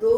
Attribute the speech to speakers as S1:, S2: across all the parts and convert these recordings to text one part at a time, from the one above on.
S1: 2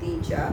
S1: 3-4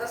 S1: 10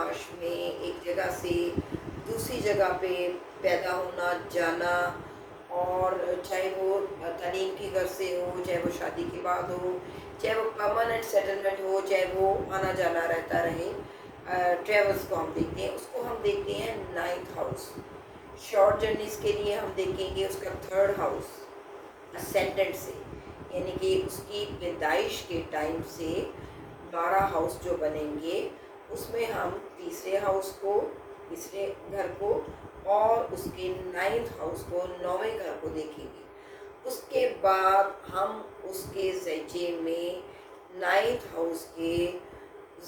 S1: معاش میں ایک جگہ سے دوسری جگہ پہ پیدا ہونا جانا، اور چاہے وہ تعلیم کی غرض سے ہو، چاہے وہ شادی کے بعد ہو، چاہے وہ پرماننٹ سیٹلمنٹ ہو، چاہے وہ آنا جانا رہتا رہے، ٹریولس کو ہم دیکھتے ہیں، اس کو ہم دیکھتے ہیں نائنتھ ہاؤس۔ شارٹ جرنیز کے لیے ہم دیکھیں گے اس کا تھرڈ ہاؤس اسینڈنٹ سے، یعنی کہ اس کی پیدائش کے ٹائم سے 12 ہاؤس جو بنیں گے، اس میں ہم تیسرے ہاؤس کو، تیسرے گھر کو، اور اس کے نائنتھ ہاؤس کو، 9ویں گھر کو دیکھیں گے۔ اس کے بعد ہم اس کے زیچے میں نائنتھ ہاؤس کے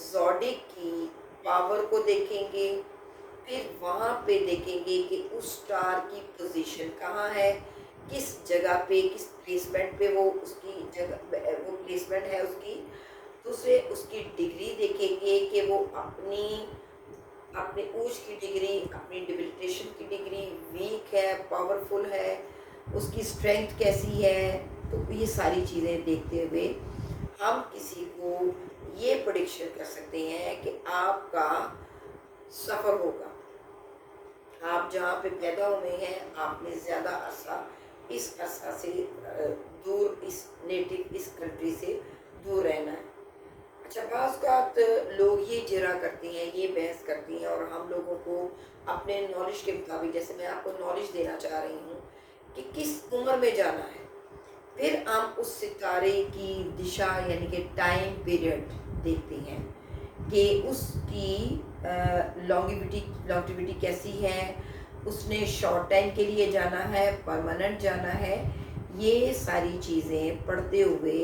S1: زوڈک کی پاور کو دیکھیں گے، پھر وہاں پہ دیکھیں گے کہ اس سٹار کی پوزیشن کہاں ہے، کس جگہ پہ، کس پلیسمنٹ پہ وہ اس کی جگہ، وہ پلیسمنٹ ہے اس کی۔ دوسرے اس کی ڈگری دیکھیں گے کہ وہ اپنے اوج کی ڈگری، اپنی ڈیبلیٹیشن کی ڈگری، ویک ہے، پاورفل ہے، اس کی اسٹرینتھ کیسی ہے۔ تو یہ ساری چیزیں دیکھتے ہوئے ہم کسی کو یہ پریڈکشن کر سکتے ہیں کہ آپ کا سفر ہوگا، آپ جہاں پہ پیدا ہوئے ہیں آپ نے زیادہ عرصہ سے دور، اس نیٹو، اس کنٹری سے دور رہنا ہے۔ اچھا، بعض اوقات لوگ یہ جرا کرتے ہیں، یہ بحث کرتے ہیں، اور ہم لوگوں کو اپنے نالج کے مطابق، جیسے میں آپ کو نالج دینا چاہ رہی ہوں کہ کس عمر میں جانا ہے، پھر ہم اس ستارے کی دشا یعنی کہ ٹائم پیریڈ دیکھتے ہیں کہ اس کی لانگیوٹی کیسی ہے، اس نے شارٹ ٹائم کے لیے جانا ہے، پرماننٹ جانا ہے۔ یہ ساری چیزیں پڑھتے ہوئے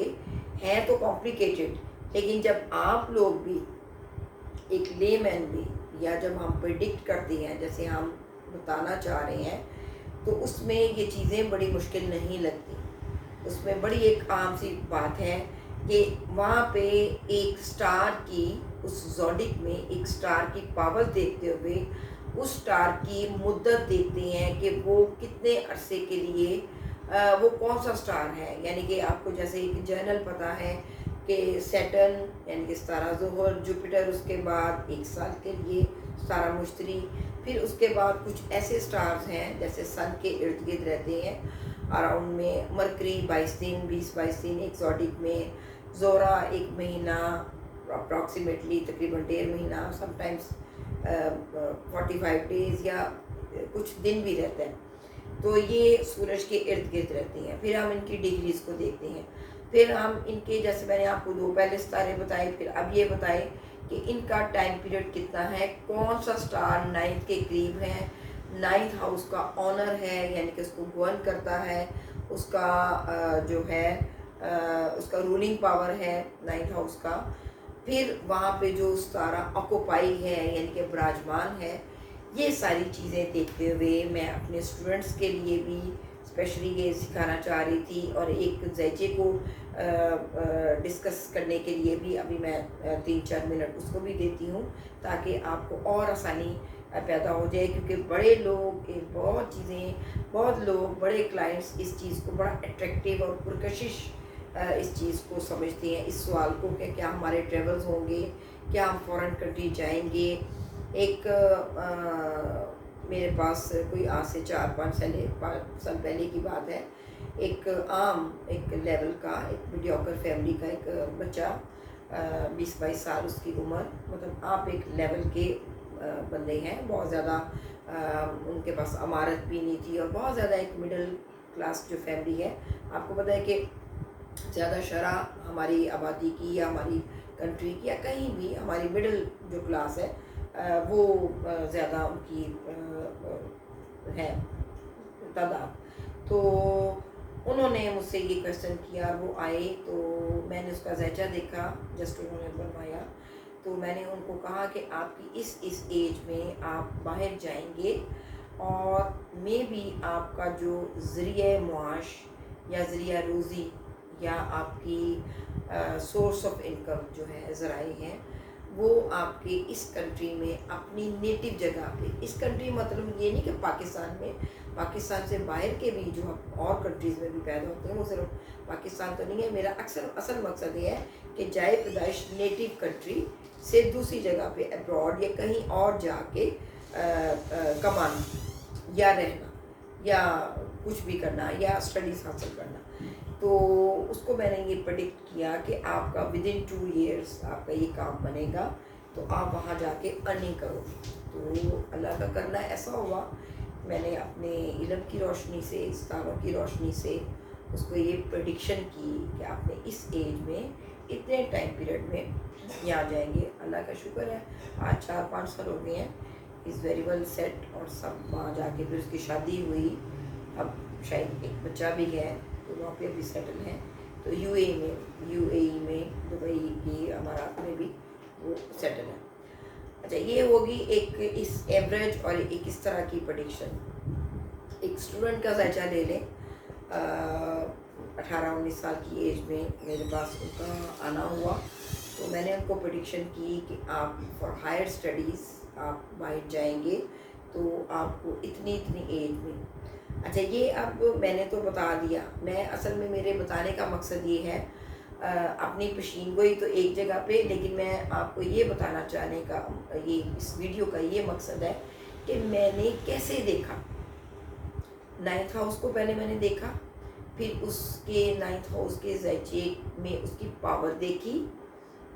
S1: ہیں تو کمپلیکیٹڈ، لیکن جب آپ لوگ بھی، ایک لے مین بھی، یا جب ہم پریڈکٹ کرتے ہیں جیسے ہم بتانا چاہ رہے ہیں، تو اس میں یہ چیزیں بڑی مشکل نہیں لگتی۔ اس میں بڑی ایک عام سی بات ہے کہ وہاں پہ ایک سٹار کی، اس زوڈک میں ایک سٹار کی پاور دیکھتے ہوئے اس سٹار کی مدت دیکھتے ہیں کہ وہ کتنے عرصے کے لیے، وہ کون سا سٹار ہے۔ یعنی کہ آپ کو جیسے ایک جرنل پتہ ہے کہ سیٹرن یعنی کہ ستارہ ظہر، جوپیٹر اس کے بعد 1 سال کے لیے، ستارہ مشتری، پھر اس کے بعد کچھ ایسے سٹارز ہیں جیسے سن کے ارد گرد رہتے ہیں اراؤنڈ میں، مرکری 22 دن، 20-22 دن ایک زوڈک میں، زورا 1 مہینہ اپروکسیمیٹلی، تقریباً 1.5 مہینہ، سم ٹائمز 45 ڈیز یا کچھ دن بھی رہتا ہے۔ تو یہ سورج کے ارد گرد رہتے ہیں۔ پھر ہم ان کی ڈگریز کو دیکھتے ہیں، پھر ہم ان کے، جیسے میں نے آپ کو 2 پہلے ستارے بتائے، پھر اب یہ بتائے کہ ان کا ٹائم پیریڈ کتنا ہے، کون سا سٹار نائنتھ کے قریب ہے، نائنتھ ہاؤس کا آنر ہے، یعنی کہ اس کو گورن کرتا ہے، اس کا جو ہے اس کا رولنگ پاور ہے نائنتھ ہاؤس کا۔ پھر وہاں پہ جو ستارہ آکوپائی ہے یعنی کہ براجمان ہے۔ یہ ساری چیزیں دیکھتے ہوئے میں اپنے اسٹوڈنٹس کے لیے بھی اسپیشلی یہ سکھانا چاہ رہی تھی، اور ایک زیچے کو ڈسکس کرنے کے لیے بھی ابھی میں 3-4 منٹ اس کو بھی دیتی ہوں، تاکہ آپ کو اور آسانی پیدا ہو جائے، کیونکہ بڑے لوگ بہت لوگ بڑے کلائنٹس اس چیز کو بڑا اٹریکٹیو اور پرکشش اس چیز کو سمجھتے ہیں، اس سوال کو کہ کیا ہمارے ٹریولز ہوں گے، کیا ہم فورن کنٹری جائیں گے۔ ایک میرے پاس کوئی آج سے 4-5 سال پہلے کی بات ہے، ایک عام ایک لیول کا، ایک میڈیوکر فیملی کا ایک بچہ، 20-22 سال اس کی عمر، مطلب آپ ایک لیول کے بندے ہیں، بہت زیادہ ان کے پاس عمارت بھی نہیں تھی، اور بہت زیادہ ایک مڈل کلاس جو فیملی ہے۔ آپ کو پتہ ہے کہ زیادہ شرح ہماری آبادی کی یا ہماری کنٹری کی یا کہیں بھی ہماری مڈل جو کلاس ہے وہ زیادہ ان کی ہے تعداد۔ تو انہوں نے مجھ سے یہ کویشچن کیا، وہ آئے تو میں نے اس کا زیچہ دیکھا، جسٹ انہوں نے بنوایا، تو میں نے ان کو کہا کہ آپ کی اس ایج میں آپ باہر جائیں گے، اور میں بھی آپ کا جو ذریعہ معاش یا ذریعہ روزی یا آپ کی سورس آف انکم جو ہے، ذرائع ہیں، وہ آپ کے اس کنٹری میں اپنی نیٹو جگہ پہ، اس کنٹری مطلب یہ نہیں کہ پاکستان میں، پاکستان سے باہر کے بھی جو اور کنٹریز میں بھی پیدا ہوتے ہیں، وہ صرف پاکستان تو نہیں ہے، میرا اصل مقصد یہ ہے کہ جائے پیدائش نیٹو کنٹری سے دوسری جگہ پہ ابراڈ یا کہیں اور جا کے کمانا یا رہنا یا کچھ بھی کرنا یا اسٹڈیز حاصل کرنا. تو اس کو میں نے یہ پریڈکٹ کیا کہ آپ کا ود ان 2 ایئرس آپ کا یہ کام بنے گا، تو آپ وہاں جا کے ارننگ کرو. تو اللہ کا کرنا ایسا ہوا، میں نے اپنے علم کی روشنی سے، ستاروں کی روشنی سے اس کو یہ پریڈکشن کی کہ آپ نے اس ایج میں اتنے ٹائم پیریڈ میں یہاں جائیں گے. اللہ کا شکر ہے آج 4-5 سال ہو گئے ہیں، از ویری ویل سیٹ، اور سب وہاں جا کے پھر اس کی شادی ہوئی، اب شاید ایک بچہ بھی ہے، تو وہاں پہ بھی سیٹل ہیں. تو یو اے ای میں دبئی کی امارات میں بھی وہ سیٹل ہے. اچھا، یہ ہوگی ایک اس ایوریج اور ایک اس طرح کی پریڈکشن. ایک اسٹوڈنٹ کا ذائچہ لے لیں، 18-19 سال کی ایج میں میرے پاس ان کا آنا ہوا، تو میں نے ان کو پریڈکشن کی کہ آپ فار ہائر اسٹڈیز آپ باہر جائیں گے تو آپ کو اتنی ایج میں. اچھا، یہ اب میں نے تو بتا دیا، میں اصل میں میرے بتانے کا مقصد یہ ہے، اپنی پیشین گوئی تو ایک جگہ پہ، لیکن میں آپ کو یہ بتانا چاہنے کا، یہ اس ویڈیو کا یہ مقصد ہے کہ میں نے کیسے دیکھا. 9th ہاؤس کو پہلے میں نے دیکھا، پھر اس کے 9th ہاؤس کے ذائچے میں اس کی پاور دیکھی،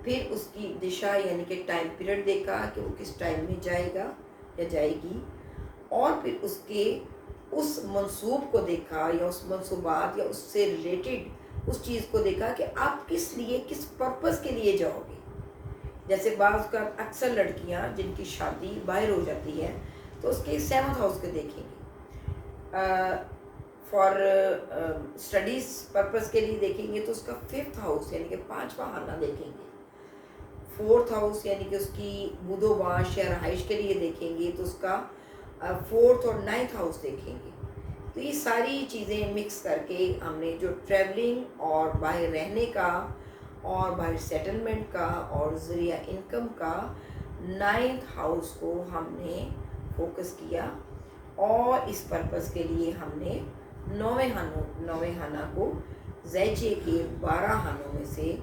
S1: پھر اس کی دشا یعنی کہ ٹائم پیریڈ دیکھا کہ وہ کس ٹائم میں جائے گا یا جائے گی، اور پھر اس کے اس منصوب کو دیکھا یا اس منصوبات یا اس سے ریلیٹڈ اس چیز کو دیکھا کہ آپ کس لیے، کس پرپس کے لیے جاؤ گے. جیسے بعض کا اکثر لڑکیاں جن کی شادی باہر ہو جاتی ہے تو اس کے 7th ہاؤس کو دیکھیں گے، فار اسٹڈیز پرپس کے لیے دیکھیں گے تو اس کا 5th ہاؤس یعنی کہ 5واں خانہ دیکھیں گے. 4th ہاؤس یعنی کہ اس کی بود و باش یا رہائش کے لیے دیکھیں گے تو اس کا 4th اور 9th ہاؤس دیکھیں گے. تو یہ ساری چیزیں مکس کر کے ہم نے جو ٹریولنگ اور باہر رہنے کا اور باہر سیٹلمنٹ کا اور ذریعہ انکم کا 9th ہاؤس کو ہم نے فوکس کیا، اور اس پرپس کے لیے ہم نے 9ویں خانہ کو ذائچے کے 12 خانوں میں سے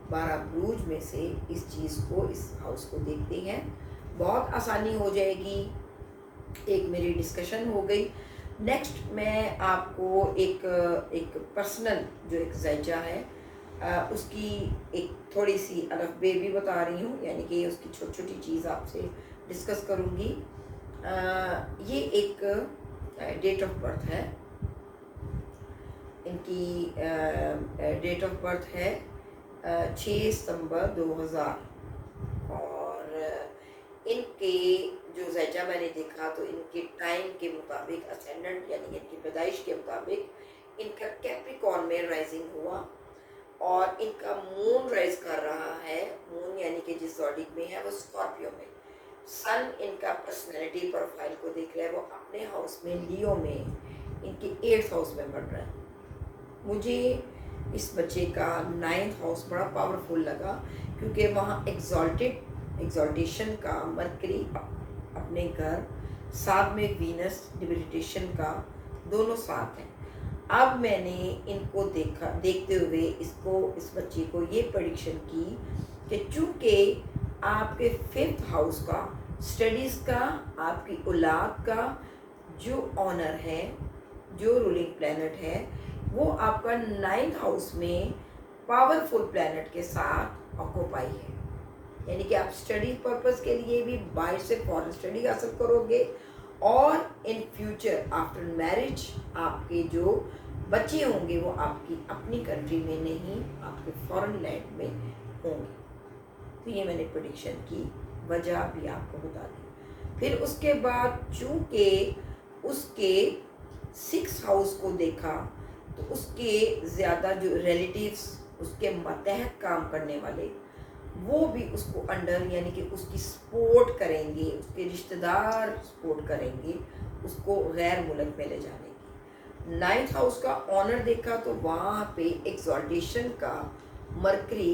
S1: 12 بروج میں سے اس چیز کو، اس ہاؤس کو دیکھتے ہیں. بہت آسانی ہو جائے گی. ایک میری ڈسکشن ہو گئی. نیکسٹ میں آپ کو ایک پرسنل جو ایک ذائچہ ہے اس کی ایک تھوڑی سی الف بے بھی بتا رہی ہوں، یعنی کہ اس کی چھوٹی چھوٹی چیز آپ سے ڈسکس کروں گی. یہ ایک ڈیٹ آف برتھ ہے، ان کی ڈیٹ آف برتھ ہے 6 ستمبر 2000، اور ان کے جو ذائچہ میں نے دیکھا تو ان کے ٹائم کے مطابق اسینڈنٹ یعنی ان کی پیدائش کے مطابق ان کا کیپریکارن میں رائزنگ ہوا، اور ان کا مون رائز کر رہا ہے، مون یعنی کہ جس زوڈک میں ہے وہ اسکارپیو میں. سن ان کا پرسنالٹی پروفائل کو دیکھ رہا ہے، وہ اپنے ہاؤس میں لیو میں ان کے 8th ہاؤس میں بڑھ رہا ہے. مجھے اس بچے کا 9th ہاؤس بڑا پاورفل لگا، کیونکہ وہاں ایگزالٹیشن کا مرکری اپنے گھر، ساتھ میں وینس ڈیبلیٹیشن کا، دونوں ساتھ ہیں. اب میں نے ان کو دیکھتے ہوئے اس بچے کو یہ پریڈکشن کی کہ چونکہ آپ کے 5th ہاؤس کا، اسٹڈیز کا، آپ کی اولاد کا جو آنر ہے، جو رولنگ پلانٹ ہے، وہ آپ کا 9th ہاؤس میں پاورفل پلانٹ کے ساتھ آکوپائی ہے. یعنی کہ آپ اسٹڈی پرپز کے لیے بھی باہر سے فارن اسٹڈی حاصل کرو گے، اور ان فیوچر آفٹر میرج آپ کے جو بچے ہوں گے وہ آپ کی اپنی کنٹری میں نہیں، آپ کے فارن لینڈ میں ہوں گے. تو یہ میں نے پریڈکشن کی وجہ بھی آپ کو بتا دی. پھر اس کے بعد چونکہ اس کے 6th ہاؤس کو دیکھا تو اس کے زیادہ جو ریلیٹیوز اس کے ماتحت کام کرنے والے، وہ بھی اس کو انڈر یعنی کہ اس کی سپورٹ کریں گے، اس کے رشتہ دار سپورٹ کریں گے اس کو غیر ملک میں لے جانے کی. 9th ہاؤس کا آنر دیکھا تو وہاں پہ ایگزالٹیشن کا مرکری